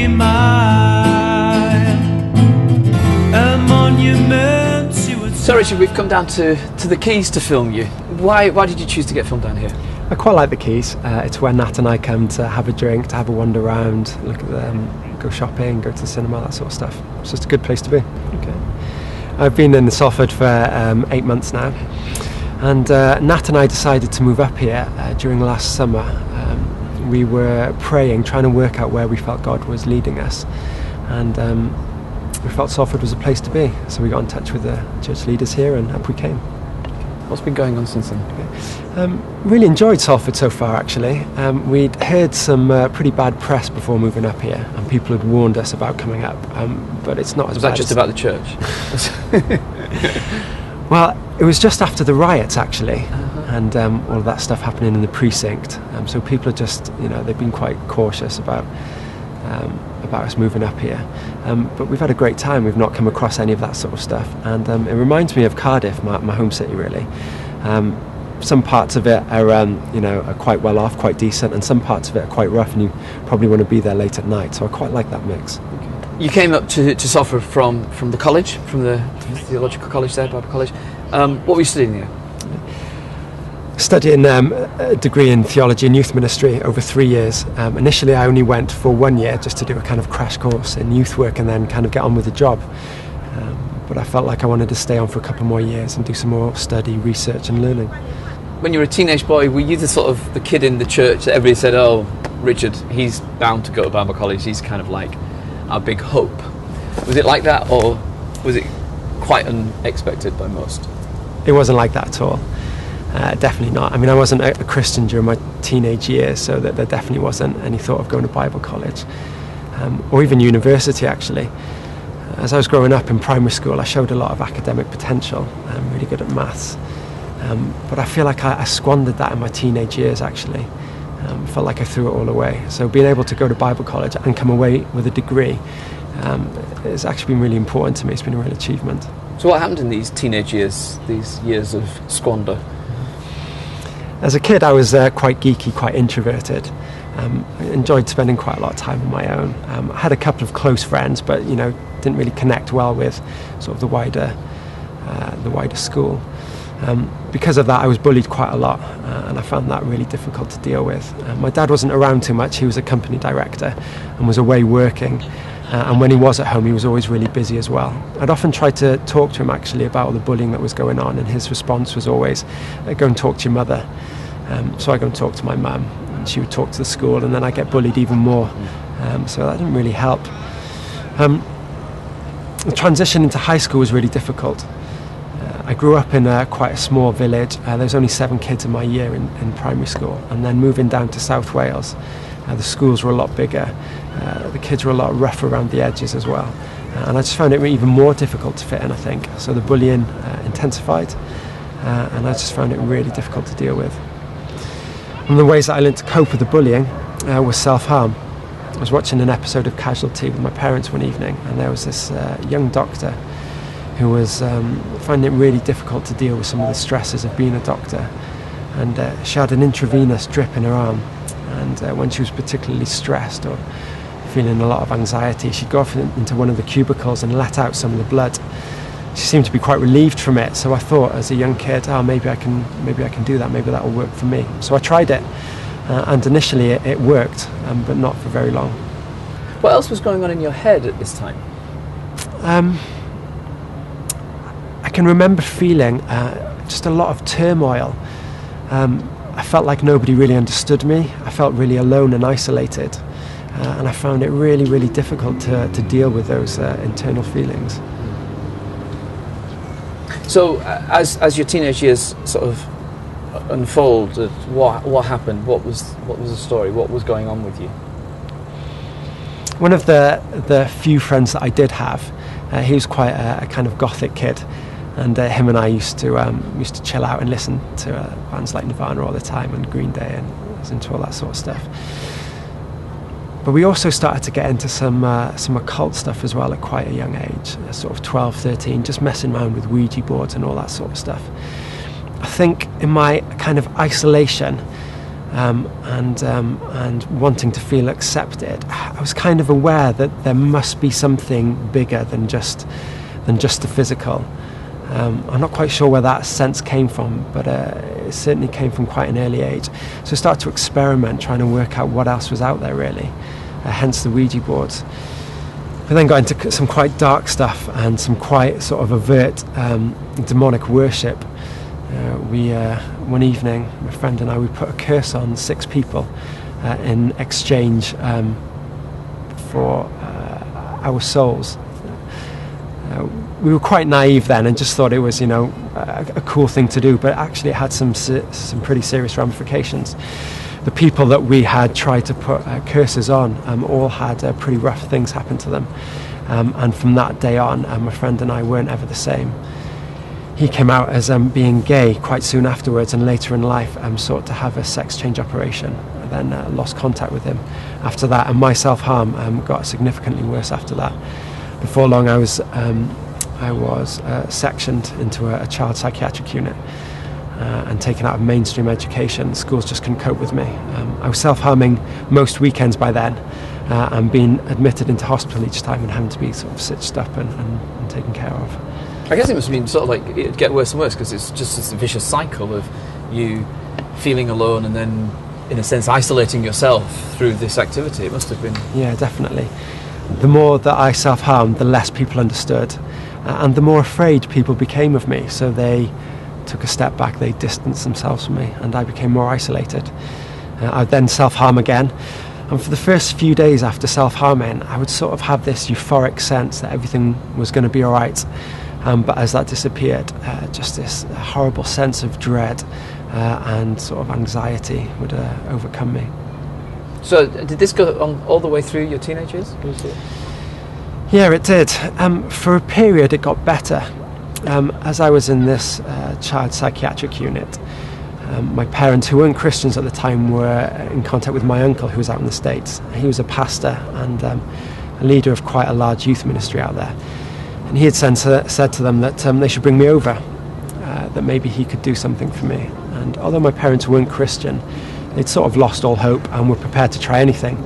every mile, a monument to its... So Richard, we've come down to the Keys to film you. Why did you choose to get filmed down here? I quite like the Keys. It's where Nat and I come to have a drink, to have a wander around, look at them, go shopping, go to the cinema, that sort of stuff. It's just a good place to be. Okay. I've been in Salford for 8 months now, and Nat and I decided to move up here during last summer. We were praying, trying to work out where we felt God was leading us, and we felt Salford was a place to be, so we got in touch with the church leaders here and up we came. What's been going on since then? Really enjoyed Salford so far, actually. We'd heard some pretty bad press before moving up here, and people had warned us about coming up, but it's not as bad. Was that just about the church? Well, it was just after the riots, actually, and all of that stuff happening in the precinct. So people are just, they've been quite cautious about us moving up here. But we've had a great time. We've not come across any of that sort of stuff, and it reminds me of Cardiff, my home city, really. Some parts of it are quite well off, quite decent, and some parts of it are quite rough, and you probably want to be there late at night. So I quite like that mix. You came up to Salford from the college, from the theological college there, Bible college. What were you studying there? Studying a degree in theology and youth ministry over 3 years. Initially I only went for 1 year just to do a kind of crash course in youth work and then kind of get on with the job. But I felt like I wanted to stay on for a couple more years and do some more study, research and learning. When you were a teenage boy, were you the kid in the church that everybody said, oh, Richard, he's bound to go to Bible college, he's kind of like our big hope? Was it like that, or was it quite unexpected by most? It wasn't like that at all. Definitely not. I mean, I wasn't a Christian during my teenage years, so that there definitely wasn't any thought of going to Bible college, or even university, actually. As I was growing up in primary school, I showed a lot of academic potential. I'm really good at maths. But I feel like I squandered that in my teenage years, actually. Felt like I threw it all away. So being able to go to Bible college and come away with a degree has actually been really important to me. It's been a real achievement. So what happened in these teenage years, these years of squander? As a kid, I was quite geeky, quite introverted. I enjoyed spending quite a lot of time on my own. I had a couple of close friends, but didn't really connect well with sort of the wider school. Because of that, I was bullied quite a lot, and I found that really difficult to deal with. My dad wasn't around too much. He was a company director and was away working, and when he was at home, he was always really busy as well. I'd often try to talk to him actually about all the bullying that was going on, and his response was always, go and talk to your mother. So I go and talk to my mum, and she would talk to the school, and then I get bullied even more. So that didn't really help. The transition into high school was really difficult. I grew up in quite a small village. There was only 7 kids in my year in primary school, and then moving down to South Wales, the schools were a lot bigger. The kids were a lot rougher around the edges as well, and I just found it even more difficult to fit in, I think. So the bullying intensified, and I just found it really difficult to deal with. One of the ways that I learned to cope with the bullying was self-harm. I was watching an episode of Casualty with my parents one evening, and there was this young doctor who was finding it really difficult to deal with some of the stresses of being a doctor. And she had an intravenous drip in her arm, and when she was particularly stressed or feeling a lot of anxiety, she'd go off into one of the cubicles and let out some of the blood. She seemed to be quite relieved from it, so I thought as a young kid, maybe I can do that, maybe that will work for me. So I tried it, and initially it worked, but not for very long. What else was going on in your head at this time? I can remember feeling just a lot of turmoil. I felt like nobody really understood me. I felt really alone and isolated, and I found it really, really difficult to deal with those internal feelings. So, as your teenage years sort of unfolded, what happened? What was the story? What was going on with you? One of the few friends that I did have, he was quite a kind of gothic kid, and him and I used to chill out and listen to bands like Nirvana all the time and Green Day, and was into all that sort of stuff. But we also started to get into some occult stuff as well at quite a young age, sort of 12, 13, just messing around with Ouija boards and all that sort of stuff. I think in my kind of isolation, and wanting to feel accepted, I was kind of aware that there must be something bigger than just the physical. I'm not quite sure where that sense came from, but it certainly came from quite an early age. So I started to experiment, trying to work out what else was out there really, hence the Ouija boards. We then got into some quite dark stuff and some quite sort of overt demonic worship. One evening, my friend and I, we put a curse on 6 people in exchange for our souls. We were quite naive then and just thought it was, a cool thing to do, but actually it had some pretty serious ramifications. The people that we had tried to put curses on all had pretty rough things happen to them. And from that day on, my friend and I weren't ever the same. He came out as being gay quite soon afterwards, and later in life sought to have a sex change operation. I then lost contact with him after that, and my self-harm got significantly worse after that. Before long, I was sectioned into a child psychiatric unit and taken out of mainstream education. Schools just couldn't cope with me. I was self-harming most weekends by then, and being admitted into hospital each time and having to be sort of stitched up and taken care of. I guess it must have been sort of like it'd get worse and worse because it's just this vicious cycle of you feeling alone and then, in a sense, isolating yourself through this activity. It must have been. Yeah, definitely. The more that I self-harmed, the less people understood, and the more afraid people became of me. So they took a step back, they distanced themselves from me, and I became more isolated. I'd then self-harm again, and for the first few days after self-harming, I would sort of have this euphoric sense that everything was going to be all right. But as that disappeared, just this horrible sense of dread and sort of anxiety would overcome me. So did this go on all the way through your teenage years? Yeah, it did. For a period, it got better. As I was in this child psychiatric unit, my parents, who weren't Christians at the time, were in contact with my uncle, who was out in the States. He was a pastor and a leader of quite a large youth ministry out there. And he had said to them that they should bring me over, that maybe he could do something for me. And although my parents weren't Christian, they'd sort of lost all hope and were prepared to try anything.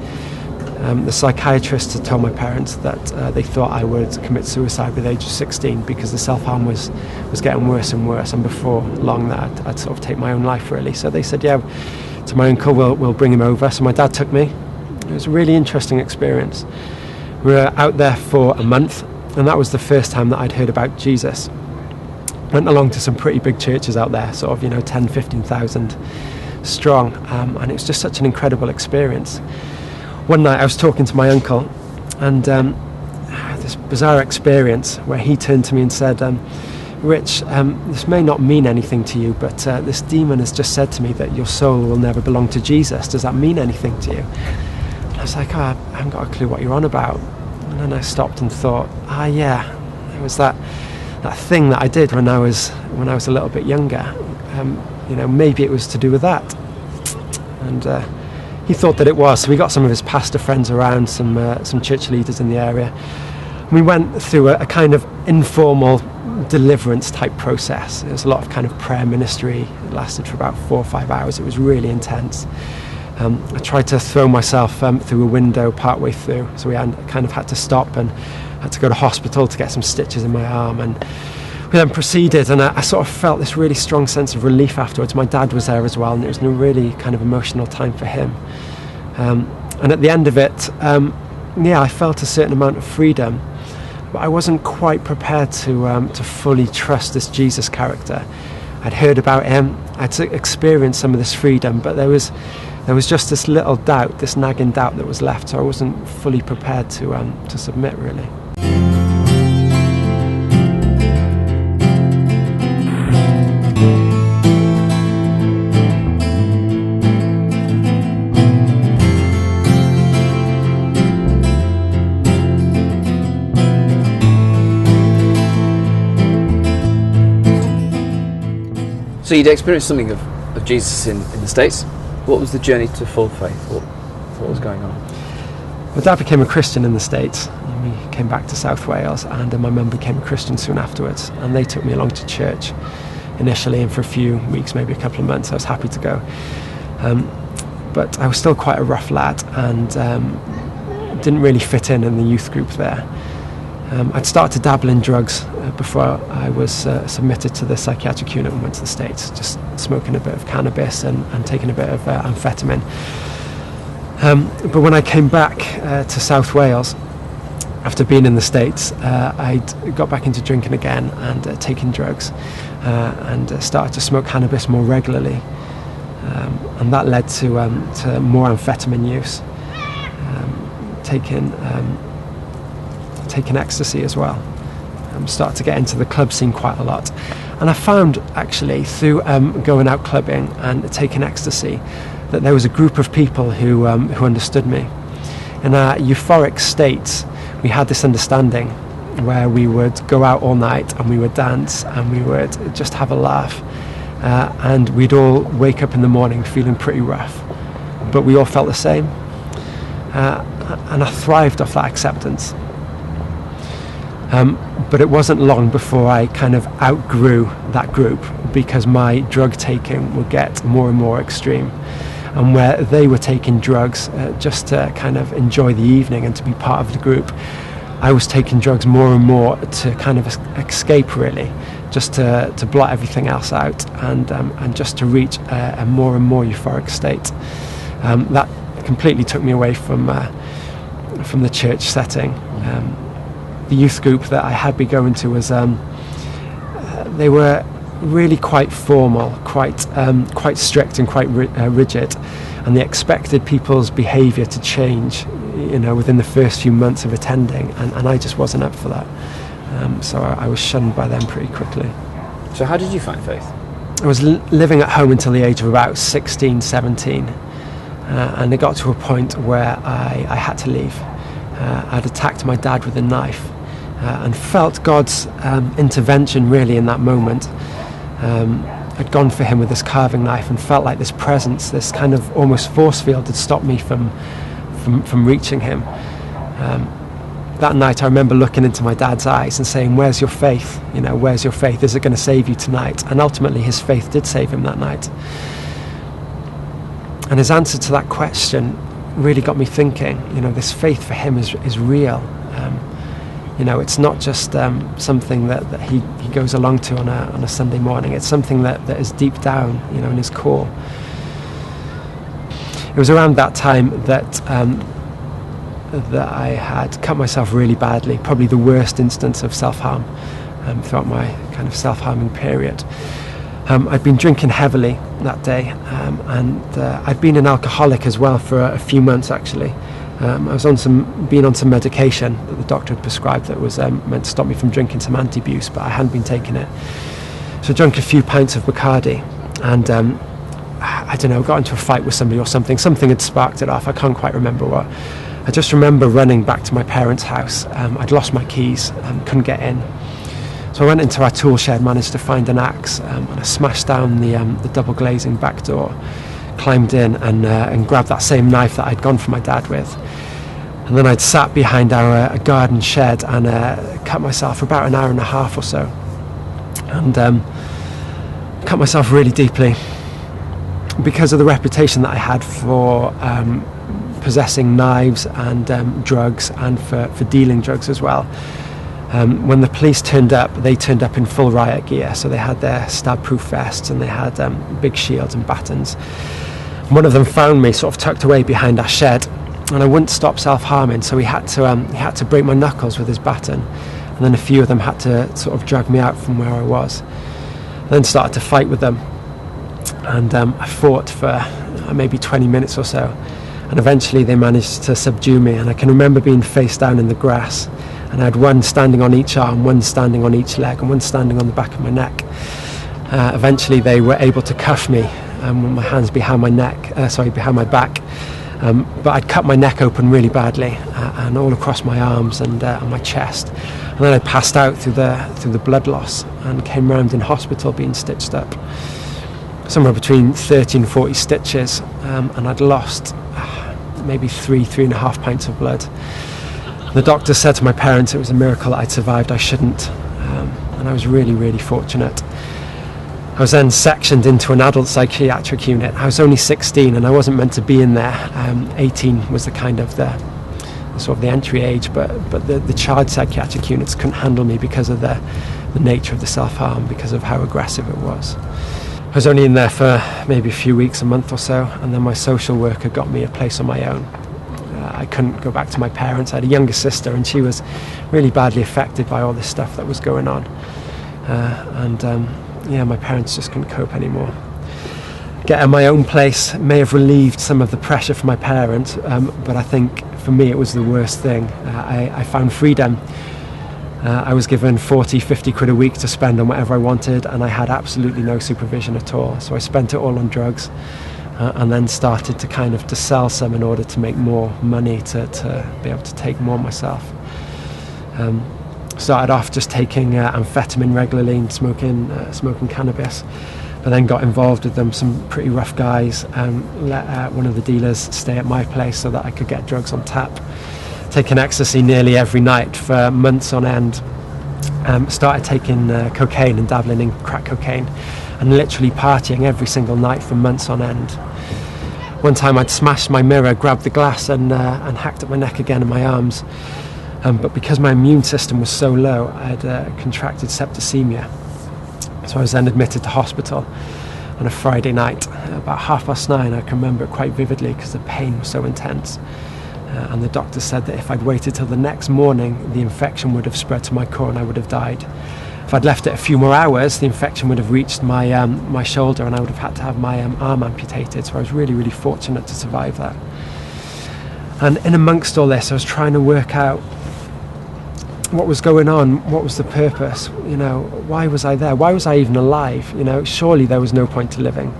The psychiatrist had told my parents that they thought I would commit suicide with age of 16 because the self-harm was getting worse and worse, and before long that I'd sort of take my own life really. So they said, yeah, to my uncle, we'll bring him over. So my dad took me. It was a really interesting experience. We were out there for a month, and that was the first time that I'd heard about Jesus. Went along to some pretty big churches out there, sort of 10, 15,000 strong, and it was just such an incredible experience. One night I was talking to my uncle, and this bizarre experience where he turned to me and said, Rich, this may not mean anything to you, but this demon has just said to me that your soul will never belong to Jesus. Does that mean anything to you? And I was like, I haven't got a clue what you're on about. And then I stopped and thought, yeah, it was that thing that I did when I was a little bit younger. Maybe it was to do with that. And he thought that it was. So we got some of his pastor friends around, some church leaders in the area. We went through a kind of informal deliverance type process. There was a lot of kind of prayer ministry. It lasted for about 4 or 5 hours. It was really intense. I tried to throw myself through a window partway through, so we kind of had to stop and had to go to hospital to get some stitches in my arm, and we then proceeded, and I sort of felt this really strong sense of relief afterwards. My dad was there as well, and it was a really kind of emotional time for him. And at the end of it, I felt a certain amount of freedom, but I wasn't quite prepared to fully trust this Jesus character. I'd heard about him, I'd experienced some of this freedom, but there was just this little doubt, this nagging doubt that was left, so I wasn't fully prepared to submit, really. So you'd experienced something of Jesus in the States. What was the journey to full faith? What was going on? My dad became a Christian in the States. We came back to South Wales, and my mum became a Christian soon afterwards. And they took me along to church initially, and for a few weeks, maybe a couple of months, I was happy to go. but I was still quite a rough lad and didn't really fit in the youth group there. I'd started to dabble in drugs before I was submitted to the psychiatric unit and went to the States, just smoking a bit of cannabis and taking a bit of amphetamine. But when I came back to South Wales, after being in the States, I'd got back into drinking again and taking drugs, and started to smoke cannabis more regularly. And that led to more amphetamine use, taking ecstasy as well. Started to get into the club scene quite a lot. And I found, actually, through going out clubbing and taking ecstasy, that there was a group of people who understood me. In our euphoric states, we had this understanding where we would go out all night and we would dance and we would just have a laugh. And we'd all wake up in the morning feeling pretty rough, but we all felt the same. And I thrived off that acceptance. But it wasn't long before I kind of outgrew that group, because my drug taking would get more and more extreme. And where they were taking drugs just to kind of enjoy the evening and to be part of the group, I was taking drugs more and more to kind of escape, really, just to blot everything else out and just to reach a more and more euphoric state. That completely took me away from the church setting. The youth group that I had been going to was they were really quite formal, quite strict and quite rigid, and they expected people's behaviour to change, within the first few months of attending, and I just wasn't up for that. So I was shunned by them pretty quickly. So how did you find faith? I was living at home until the age of about 16, 17, and it got to a point where I had to leave. I'd attacked my dad with a knife and felt God's intervention really in that moment. I'd gone for him with this carving knife and felt like this presence, this kind of almost force field had stopped me from reaching him. That night I remember looking into my dad's eyes and saying, "Where's your faith? Where's your faith? Is it going to save you tonight?" And ultimately his faith did save him that night. And his answer to that question really got me thinking, this faith for him is real. It's not just something that he goes along to on a Sunday morning. It's something that is deep down, in his core. It was around that time that I had cut myself really badly, probably the worst instance of self-harm throughout my kind of self-harming period. I'd been drinking heavily that day, and I'd been an alcoholic as well for a few months, actually. I was on some medication that the doctor had prescribed that was meant to stop me from drinking some anti-abuse, but I hadn't been taking it. So I drank a few pints of Bacardi, and I don't know, got into a fight with somebody or something. Something had sparked it off. I can't quite remember what. I just remember running back to my parents' house. I'd lost my keys and couldn't get in. So I went into our tool shed, managed to find an axe, and I smashed down the double glazing back door, climbed in and grabbed that same knife that I'd gone for my dad with. And then I'd sat behind our garden shed and cut myself for about an hour and a half or so. And cut myself really deeply because of the reputation that I had for possessing knives and drugs, and for dealing drugs as well. When the police turned up, they turned up in full riot gear, so they had their stab-proof vests and they had big shields and batons. One of them found me sort of tucked away behind our shed, and I wouldn't stop self-harming, so he had to break my knuckles with his baton, and then a few of them had to sort of drag me out from where I was. I then started to fight with them, and I fought for maybe 20 minutes or so, and eventually they managed to subdue me. And I can remember being face down in the grass, and I had one standing on each arm, one standing on each leg, and one standing on the back of my neck. Eventually they were able to cuff me with my hands behind my behind my back. But I'd cut my neck open really badly, and all across my arms and on my chest. And then I passed out through the blood loss and came round in hospital being stitched up. Somewhere between 30 and 40 stitches, and I'd lost maybe 3.5 pints of blood. The doctor said to my parents it was a miracle that I'd survived. I shouldn't, and I was really, really fortunate. I was then sectioned into an adult psychiatric unit. I was only 16 and I wasn't meant to be in there. 18 was the kind of the sort of the entry age, but the child psychiatric units couldn't handle me because of the nature of the self-harm, because of how aggressive it was. I was only in there for maybe a few weeks, a month or so, and then my social worker got me a place on my own. I couldn't go back to my parents. I had a younger sister and she was really badly affected by all this stuff that was going on. My parents just couldn't cope anymore. Getting my own place may have relieved some of the pressure from my parents, but I think for me it was the worst thing. I found freedom. I was given 40, 50 quid a week to spend on whatever I wanted, and I had absolutely no supervision at all. So I spent it all on drugs, and then started to sell some in order to make more money to be able to take more myself. Started off just taking amphetamine regularly and smoking cannabis, but then got involved with some pretty rough guys and let one of the dealers stay at my place so that I could get drugs on tap. Taking ecstasy nearly every night for months on end. Started taking cocaine and dabbling in crack cocaine and literally partying every single night for months on end. One time I'd smashed my mirror, grabbed the glass and hacked at my neck again and my arms. But because my immune system was so low, I had contracted septicemia. So I was then admitted to hospital on a Friday night, about 9:30. I can remember it quite vividly because the pain was so intense. And the doctor said that if I'd waited till the next morning, the infection would have spread to my core and I would have died. If I'd left it a few more hours, the infection would have reached my shoulder and I would have had to have my arm amputated. So I was really, really fortunate to survive that. And in amongst all this, I was trying to work out what was going on, what was the purpose, why was I there, why was I even alive, surely there was no point to living.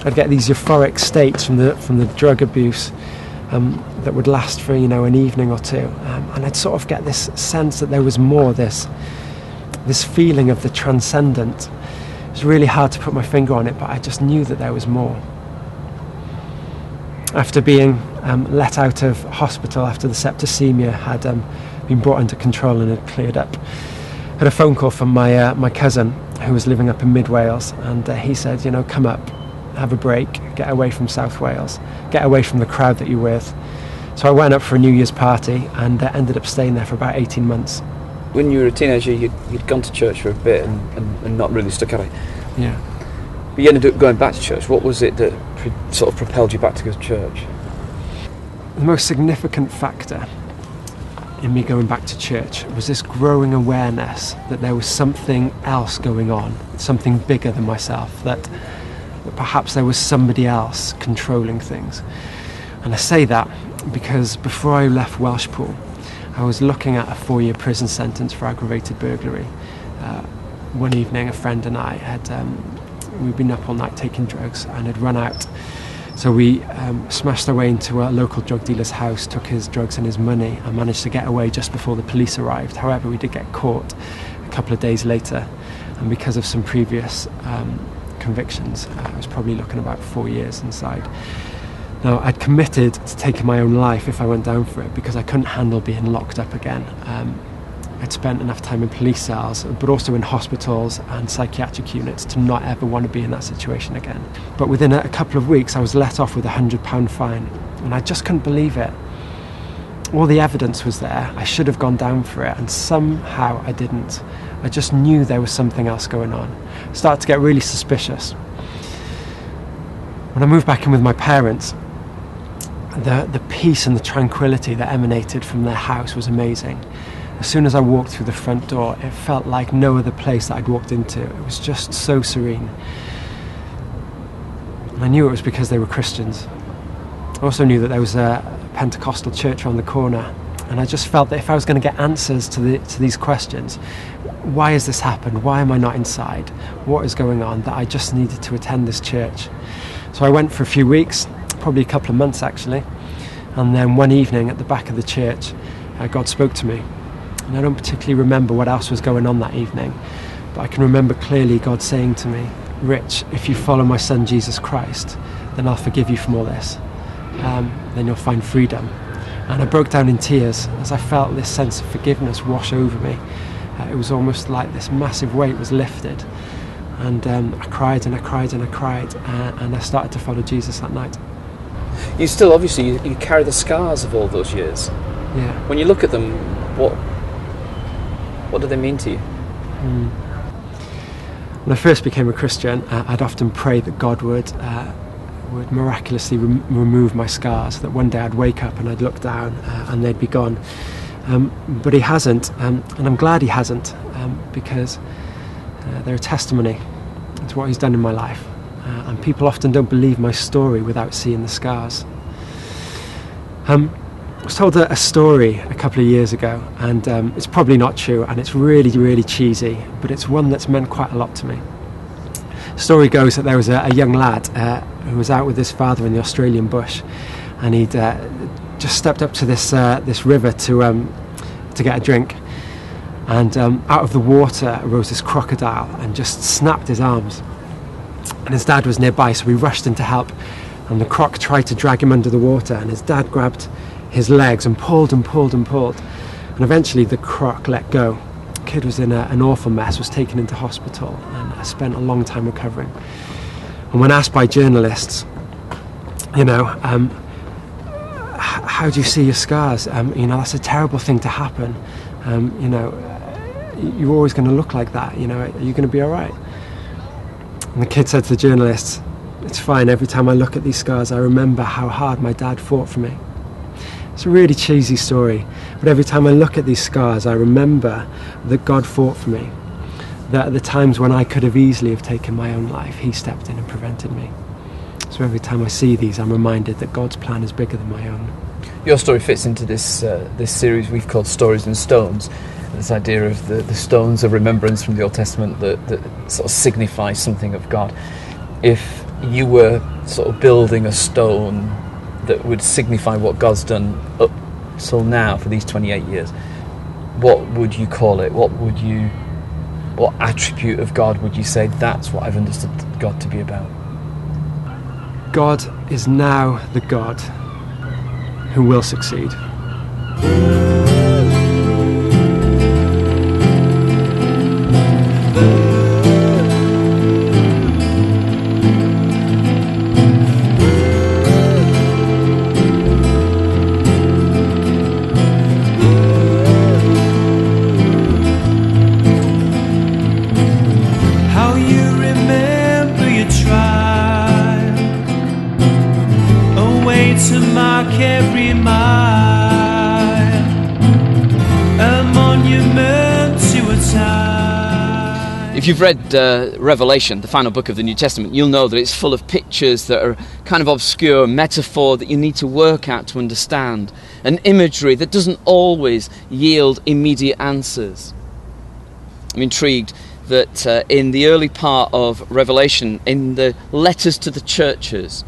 I'd get these euphoric states from the drug abuse that would last for an evening or two, and I'd sort of get this sense that there was more, this feeling of the transcendent. It was really hard to put my finger on it, but I just knew that there was more. After being let out of hospital after the septicemia had been brought under control and had cleared up, I had a phone call from my cousin who was living up in mid Wales, and he said, come up, have a break, get away from South Wales, get away from the crowd that you're with. So I went up for a New Year's party and ended up staying there for about 18 months. When you were a teenager, you'd gone to church for a bit and not really stuck at it. Yeah. But you ended up going back to church. What was it that sort of propelled you back to go to church? The most significant factor in me going back to church was this growing awareness that there was something else going on, something bigger than myself, that perhaps there was somebody else controlling things. And I say that because before I left Welshpool, I was looking at a 4-year prison sentence for aggravated burglary. One evening, a friend and I we'd been up all night taking drugs and had run out. So we smashed our way into a local drug dealer's house, took his drugs and his money, and managed to get away just before the police arrived. However, we did get caught a couple of days later, and because of some previous convictions, I was probably looking about 4 years inside. Now, I'd committed to taking my own life if I went down for it because I couldn't handle being locked up again. I'd spent enough time in police cells, but also in hospitals and psychiatric units to not ever want to be in that situation again. But within a couple of weeks, I was let off with a £100 fine, and I just couldn't believe it. All the evidence was there. I should have gone down for it, and somehow I didn't. I just knew there was something else going on. I started to get really suspicious. When I moved back in with my parents, the peace and the tranquility that emanated from their house was amazing. As soon as I walked through the front door, it felt like no other place that I'd walked into. It was just so serene. And I knew it was because they were Christians. I also knew that there was a Pentecostal church around the corner, and I just felt that if I was going to get answers to these questions, why has this happened? Why am I not inside? What is going on? That I just needed to attend this church. So I went for a few weeks, probably a couple of months actually, and then one evening at the back of the church, God spoke to me. And I don't particularly remember what else was going on that evening, but I can remember clearly God saying to me, Rich, if you follow my son Jesus Christ, then I'll forgive you from all this. Then you'll find freedom. And I broke down in tears as I felt this sense of forgiveness wash over me. It was almost like this massive weight was lifted. And I cried and I cried and I cried, and I started to follow Jesus that night. You still, obviously, you carry the scars of all those years. Yeah. When you look at them, what do they mean to you? When I first became a Christian, I'd often pray that God would miraculously remove my scars, that one day I'd wake up and I'd look down and they'd be gone. But he hasn't, and I'm glad he hasn't, because they're a testimony to what he's done in my life. And people often don't believe my story without seeing the scars. I was told a story a couple of years ago, and it's probably not true, and it's really, really cheesy, but it's one that's meant quite a lot to me. The story goes that there was a young lad who was out with his father in the Australian bush, and he'd just stepped up to this river to get a drink, and out of the water arose this crocodile and just snapped his arms. And his dad was nearby, so he rushed in to help, and the croc tried to drag him under the water, and his dad grabbed his legs and pulled and pulled and pulled, and eventually the croc let go. The kid was in an awful mess, was taken into hospital, and I spent a long time recovering. And when asked by journalists, how do you see your scars? That's a terrible thing to happen. You're always going to look like that. Are you going to be all right? And the kid said to the journalists, "It's fine. Every time I look at these scars, I remember how hard my dad fought for me." It's a really cheesy story, but every time I look at these scars, I remember that God fought for me. That at the times when I could have easily have taken my own life, he stepped in and prevented me. So every time I see these, I'm reminded that God's plan is bigger than my own. Your story fits into this series we've called Stories and Stones. This idea of the stones of remembrance from the Old Testament that sort of signify something of God. If you were sort of building a stone that would signify what God's done up till now for these 28 years, what would you call it? What attribute of God would you say, that's what I've understood God to be about? God is now the God who will succeed. How you remember your trial, a way to mark every mile, a monument to a time. If you've read Revelation, the final book of the New Testament, you'll know that it's full of pictures that are kind of obscure, metaphor that you need to work out to understand, and imagery that doesn't always yield immediate answers. I'm intrigued that in the early part of Revelation, in the letters to the churches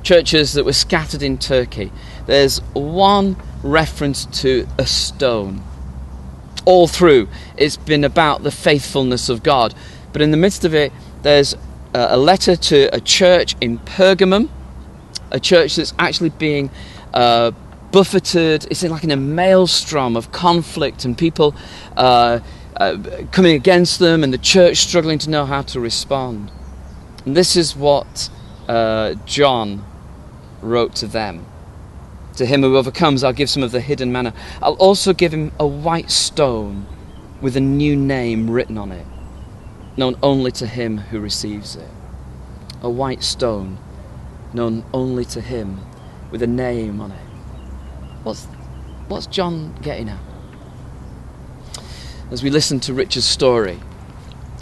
that were scattered in Turkey, there's one reference to a stone. All through, it's been about the faithfulness of God. But in the midst of it, there's a letter to a church in Pergamum, a church that's actually being buffeted. It's in a maelstrom of conflict and people coming against them, and the church struggling to know how to respond. And this is what John wrote to them. To him who overcomes, I'll give some of the hidden manna. I'll also give him a white stone with a new name written on it, known only to him who receives it. A white stone, known only to him, with a name on it. What's John getting at? As we listened to Richard's story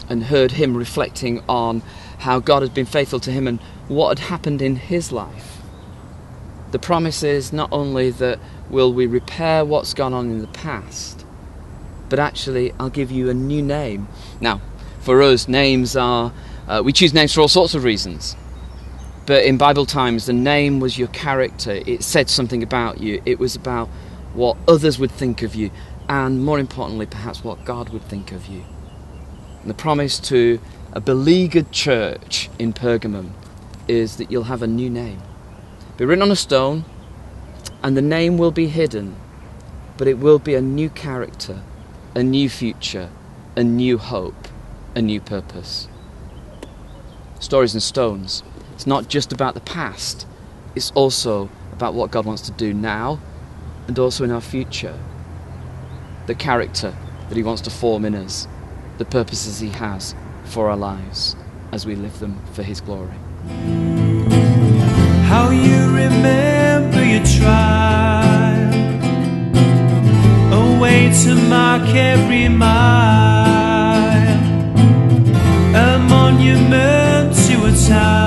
and heard him reflecting on how God had been faithful to him and what had happened in his life, the promise is not only that will we repair what's gone on in the past, but actually I'll give you a new name. Now, for us, names are, we choose names for all sorts of reasons. But in Bible times, the name was your character. It said something about you. It was about what others would think of you, and more importantly, perhaps what God would think of you. And the promise to a beleaguered church in Pergamum is that you'll have a new name. Be written on a stone, and the name will be hidden, but it will be a new character, a new future, a new hope, a new purpose. Stories and Stones, it's not just about the past, it's also about what God wants to do now and also in our future. The character that he wants to form in us, the purposes he has for our lives as we live them for his glory. How you remember your trial, a way to mark every mile, a monument to a time.